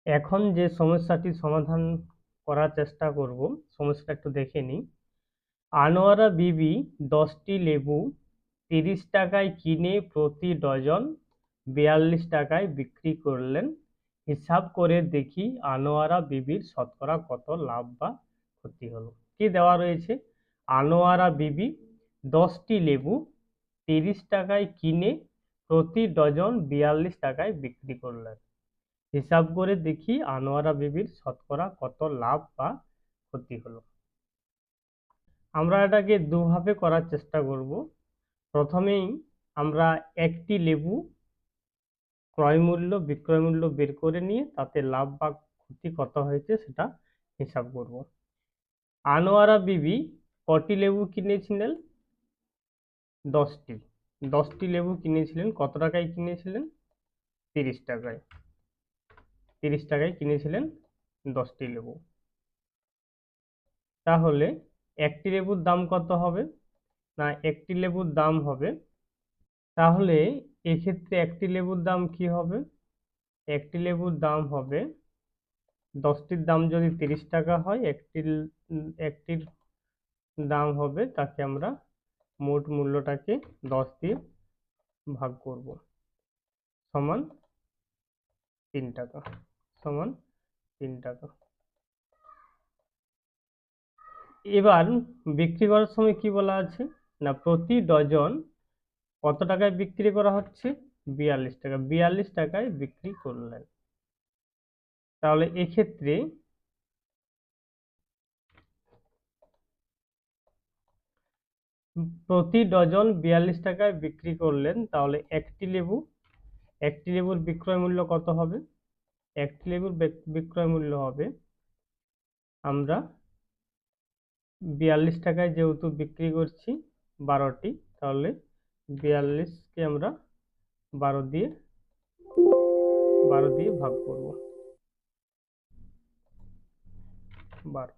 এখন যে সমস্যাটি সমাধান করার চেষ্টা করব, সমস্যাটা একটু দেখে নিই। আনোয়ারা বিবি 10টি লেবু 30 টাকায় কিনে প্রতি ডজন 42 টাকায় বিক্রি করলেন। হিসাব করে দেখি আনোয়ারা বিবির শতকরা কত লাভ বা ক্ষতি হলো। কি দেওয়া রয়েছে? আনোয়ারা বিবি 10টি লেবু 30 টাকায় কিনে প্রতি ডজন 42 টাকায় বিক্রি করলেন। হিসাব করে দেখি আনোয়ারা বিবির শতকরা কত লাভ বা ক্ষতি হলো। আমরা এটাকে দুভাবে করার চেষ্টা করব। প্রথমেই আমরা একটি লেবু ক্রয় মূল্য বিক্রয় মূল্য বের করে নিয়ে তাতে লাভ বা ক্ষতি কত হয়েছে সেটা হিসাব করব। আনোয়ারা বিবি কটি লেবু কিনেছিলেন? 10টি। 10টি লেবু কিনেছিলেন, কত টাকায় কিনেছিলেন? 30 টাকায়। 30 টাকায় কিনেছিলেন 10টি লেবু। তাহলে একটি লেবুর দাম কত হবে? না, একটি লেবুর দাম হবে, তাহলে এক্ষেত্রে একটি লেবুর দাম কি হবে? একটি লেবুর দাম হবে, 10টির দাম যদি 30 টাকা হয়, একটির দাম হবে, তাকে আমরা মোট মূল্যটাকে 10 দিয়ে ভাগ করব, সমান 3 টাকা, সমান 3 টাকা। এবার বিক্রি করার সময় কি বলা আছে? না, প্রতি ডজন কত টাকায় বিক্রি করা হচ্ছে? 42 টাকা। 42 টাকায় বিক্রি করলেন। তাহলে এক্ষেত্রে প্রতি ডজন 42 টাকায় বিক্রি করলেন, তাহলে একটি লেবুর বিক্রয় মূল্য কত হবে? একটি লেবুর বিক্রয় মূল্য হবে, আমরা 42 টাকায় যেহেতু বিক্রি করছি 12টি, তাহলে 42কে আমরা 12 দিয়ে ভাগ করব, 12।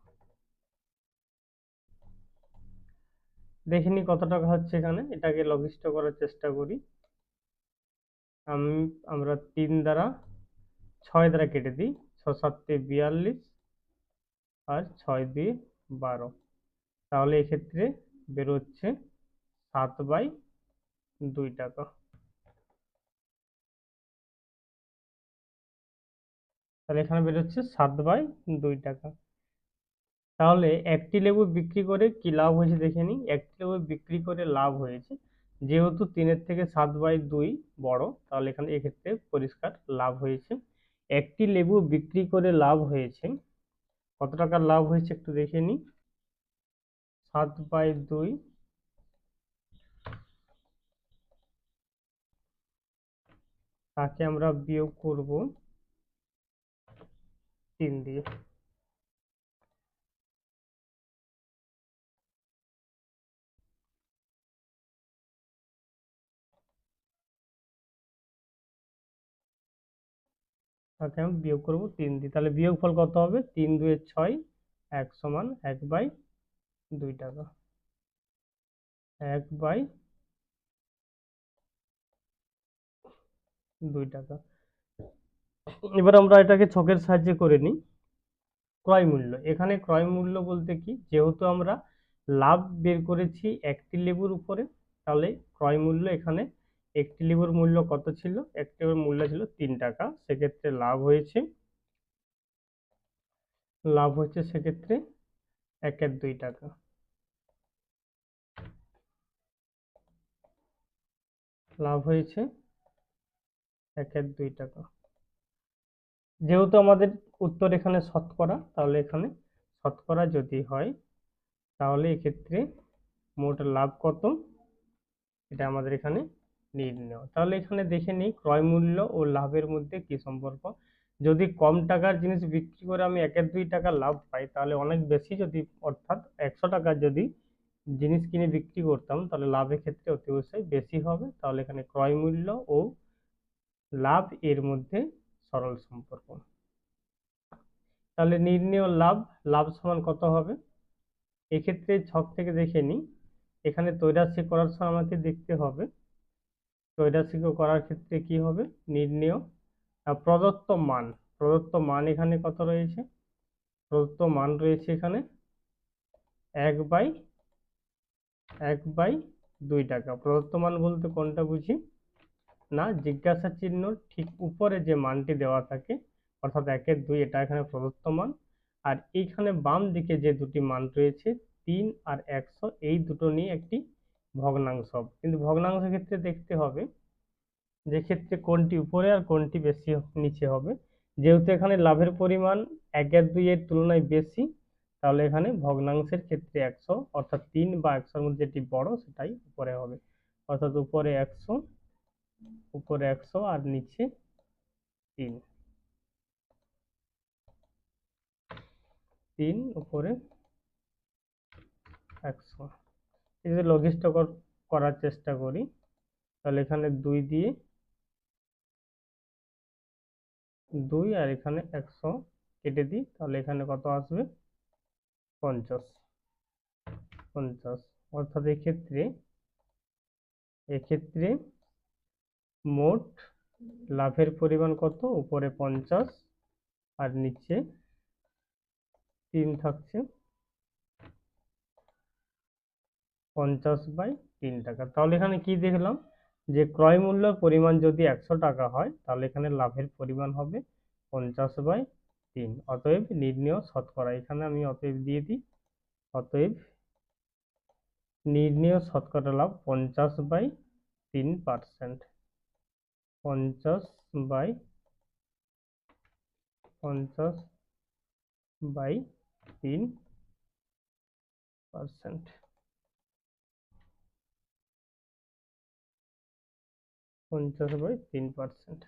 দেখে নি কত টাকা হচ্ছে এখানে, এটাকে লঘিষ্ঠ করার চেষ্টা করি। আমরা 3 দ্বারা 6 দ্বারা কেটে দিই, 6 7 42 আর 6 দিয়ে 12, তাহলে এক্ষেত্রে বেরোচ্ছে 7/2 টাকা। তাহলে এখানে বেরোচ্ছে 7/2 টাকা। তাহলে একটি লেবু বিক্রি করে কি লাভ হয়েছে দেখে নিই। একটি লেবু বিক্রি করে লাভ হয়েছে, যেহেতু 3-এর থেকে 7/2 বড়, তাহলে এখানে এক্ষেত্রে পরিষ্কার লাভ হয়েছে। একটি লেবু বিক্রি করে লাভ হয়েছে, কত টাকার লাভ হয়েছে একটু দেখে নিই। 7/2, তাকে আমরা বিয়োগ করব 3 দিয়ে। তাকে আমি বিয়োগ করব 3 দিয়ে, তাহলে বিয়োগফল কত হবে? 3 2 6, 1 সমান 1/2 টাকা। 1/2 টাকা। এবার আমরা এটাকে ছকের সাহায্যে করে নিই। ক্রয় মূল্য, এখানে ক্রয় মূল্য বলতে কি, যেহেতু আমরা লাভ বের করেছি একটি লেবুর উপরে, তাহলে ক্রয় মূল্য এখানে একটি লেবুর মূল্য কত ছিল? একটি লেবুর মূল্য ছিল 3 টাকা, সেক্ষেত্রে লাভ হচ্ছে সেক্ষেত্রে 1/2 টাকা। লাভ হয়েছে 1/2 টাকা। যেহেতু আমাদের উত্তর এখানে শতকরা, তাহলে এখানে শতকরা যদি হয়, তাহলে এক্ষেত্রে মোট লাভ কত, এটা আমাদের এখানে নির্ণয়। তাহলে এখানে দেখে নিই ক্রয় মূল্য ও লাভের মধ্যে কি সম্পর্ক। যদি কম টাকার জিনিস বিক্রি করে আমি 1/2 টাকা লাভ পাই, তাহলে অনেক বেশি, যদি অর্থাৎ 100 টাকার যদি জিনিস কিনে বিক্রি করতাম, তাহলে লাভের ক্ষেত্রে অতি অবশ্যই বেশি হবে। তাহলে এখানে ক্রয় মূল্য ও লাভ এর মধ্যে সরল সম্পর্ক। তাহলে নির্ণেয় লাভ সমান কত হবে? এক্ষেত্রে ছক থেকে দেখে নিই, এখানে ত্রৈরাশিক করার সময় আমাকে দেখতে হবে, ত্রৈরাশিক করার ক্ষেত্রে কি হবে? নির্ণেয় প্রদত্ত মান, প্রদত্ত মান এখানে কত রয়েছে? প্রদত্ত মান রয়েছে এখানে 1/2 টাকা। প্রদত্ত মান বলতে কোনটা বুঝি? না, জিজ্ঞাসা চিহ্ন ঠিক উপরে যে মানটি দেওয়া থাকে, অর্থাৎ 1 2, এটা এখানে প্রদত্ত মান। আর এইখানে বাম দিকে যে দুটি মান রয়েছে 3 আর 100, এই দুটো নিয়ে একটি ভগ্নাংশ হবে। কিন্তু ভগ্নাংশের ক্ষেত্রে দেখতে হবে যে ক্ষেত্রে কোনটি উপরে আর কোনটি বেশি নিচে হবে। যেহেতু এখানে লাভের পরিমাণ 1 আর 2 এর তুলনায় বেশি, তাহলে এখানে ভগ্নাংশের ক্ষেত্রে 100, অর্থাৎ 3 বা 100 এর মধ্যে যেটি বড় সেটাই উপরে হবে। অর্থাৎ উপরে 100 আর নিচে 3 উপরে 100। এই যে লঘিষ্ঠ করার চেষ্টা করি, তাহলে এখানে 2 দিয়ে 2 আর এখানে 100 কেটে দিই, তাহলে এখানে কত আসবে? 50। অর্থাৎ এক্ষেত্রে মোট লাভের পরিমাণ কত? উপরে 50 আর নিচে 3 থাকছে। 50/3 টাকা। তাহলে এখানে কি দেখলাম যে ক্রয় মূল্য পরিমাণ যদি 100 টাকা হয়, তাহলে এখানে লাভের পরিমাণ হবে 50/3। অতএব নির্ণেয় শতকরা, এখানে আমি অতএব দিয়ে দিই। অতএব নির্ণেয় শতকরা লাভ 50/3%। 50/3%। 50/3%।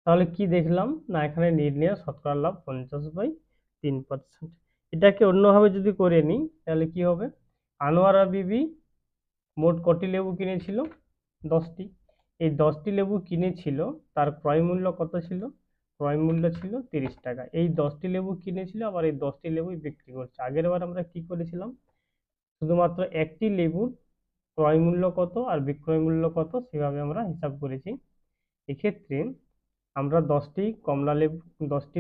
তাহলে কি দেখলাম না, এখানে নির্ণেয় শতকরা লাভ 50/3%। এটাকে অন্যভাবে যদি করে নিই, তাহলে কি হবে? আনোয়ারা বিবি মোট কটি লেবু কিনেছিল? 10টি। এই 10টি লেবু কিনেছিল, তার ক্রয় মূল্য কত ছিল? ক্রয় মূল্য ছিল 30 টাকা। এই 10টি লেবু কিনেছিল, আবার এই 10টি লেবুই বিক্রি করছে। আগের বার আমরা কি করেছিলাম? শুধুমাত্র একটি লেবুর ক্রয় মূল্য কত আর বিক্রয় মূল্য কত সেভাবে আমরা হিসাব করেছি। এক্ষেত্রে আমরা 10টি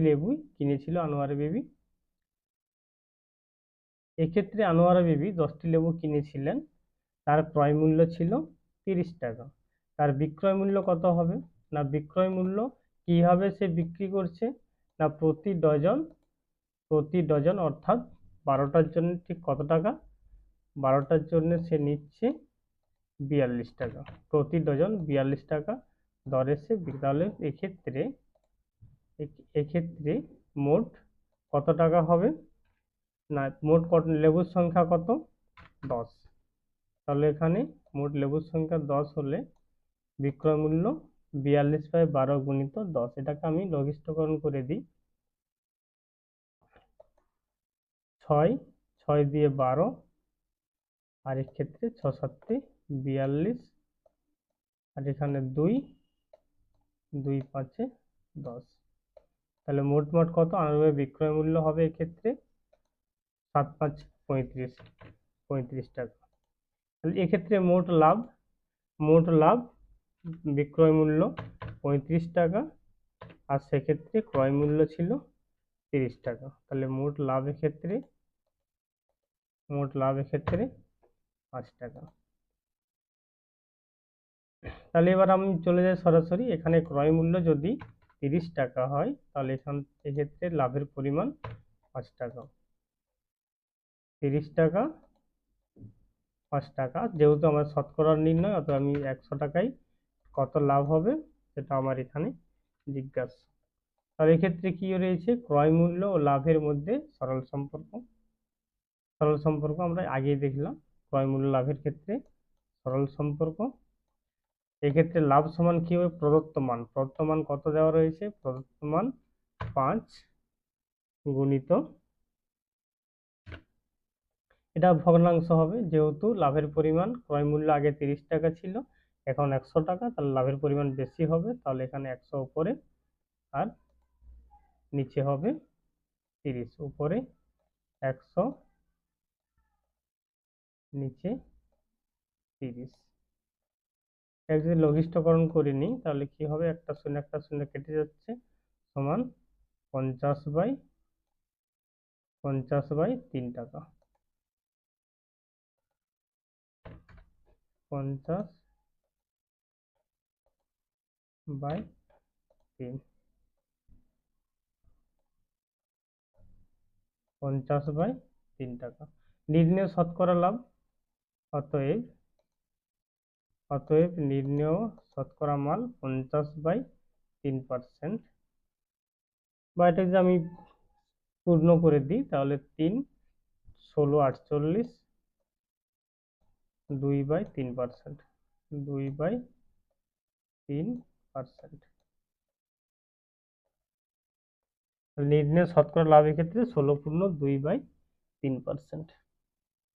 লেবু কিনেছিল আনোয়ারা বিবি। এক্ষেত্রে আনোয়ারা বিবি 10টি লেবু কিনেছিলেন, তার ক্রয় মূল্য ছিল 30 টাকা। তার বিক্রয় মূল্য কত হবে? না, বিক্রয় মূল্য কিভাবে সে বিক্রি করছে? না, প্রতি ডজন অর্থাৎ 12টার জন্য ঠিক কত টাকা? 12টার জন্য সে নিচ্ছে 42 টাকা। প্রতি ডজন 42 টাকা দরে সে তাহলে এক্ষেত্রে মোট কত টাকা হবে? না, মোট লেবুর সংখ্যা কত? 10। তাহলে এখানে মোট লেবুর সংখ্যা 10 হলে বিক্রয় মূল্য 42/12 গুণিত 10। এটাকে আমি লঘিষ্ঠকরণ করে দিই। 6 দিয়ে 12, আর এক্ষেত্রে 6 7 42, আর এখানে 2 5 10। তাহলে মোট কত? আনুমানিক বিক্রয় মূল্য হবে এক্ষেত্রে 7 5 35 টাকা। তাহলে এক্ষেত্রে মোট লাভ বিক্রয় মূল্য 35 টাকা, আর সেক্ষেত্রে ক্রয় মূল্য ছিল 30 টাকা। তাহলে মোট লাভ এক্ষেত্রে 5 টাকা। তাহলে এবার আমি চলে যাই সরাসরি, এখানে ক্রয় মূল্য যদি 30 টাকা হয়, তাহলে এক্ষেত্রে লাভের পরিমাণ 5 টাকা। 30 টাকা 5 টাকা, যেহেতু আমার শতকরার নির্ণয়, অত আমি 100 টাকায় কত লাভ হবে সেটা আমার এখানে জিজ্ঞাসা। তাহলে এক্ষেত্রে কি রয়েছে? ক্রয় মূল্য ও লাভের মধ্যে সরল সম্পর্ক আমরা আগেই দেখলাম। ক্রয় মূল্য লাভের ক্ষেত্রে সরল সম্পর্ক। এক্ষেত্রে লাভ সমান কি হবে? প্রদত্ত মান কত দেওয়া রয়েছে? প্রদত্ত মান 5 গুণিত, এটা ভগ্নাংশ হবে, যেহেতু লাভের পরিমাণ ক্রয় মূল্য আগে 30 টাকা ছিল, এখন 100 টাকা, তাহলে লাভের পরিমাণ বেশি হবে। তাহলে এখানে 100 উপরে আর নিচে হবে 30। উপরে 100, নিচে 30। যদি লঘিষ্ঠকরণ করে নিই তাহলে কি হবে, একটা শূন্য কেটে যাচ্ছে, সমান 50/3 টাকা। 50/3, 50/3 টাকা। নির্ণেয় শতকরা লাভ, অতএব নির্ণেয় শতকরা মাল 50/3%, বা এটা যদি আমি পূর্ণ করে দিই তাহলে 3 16 48, 2/3%, 2/3%। নির্ণেয় শতকরা লাভের ক্ষেত্রে 16 পূর্ণ 2/3%।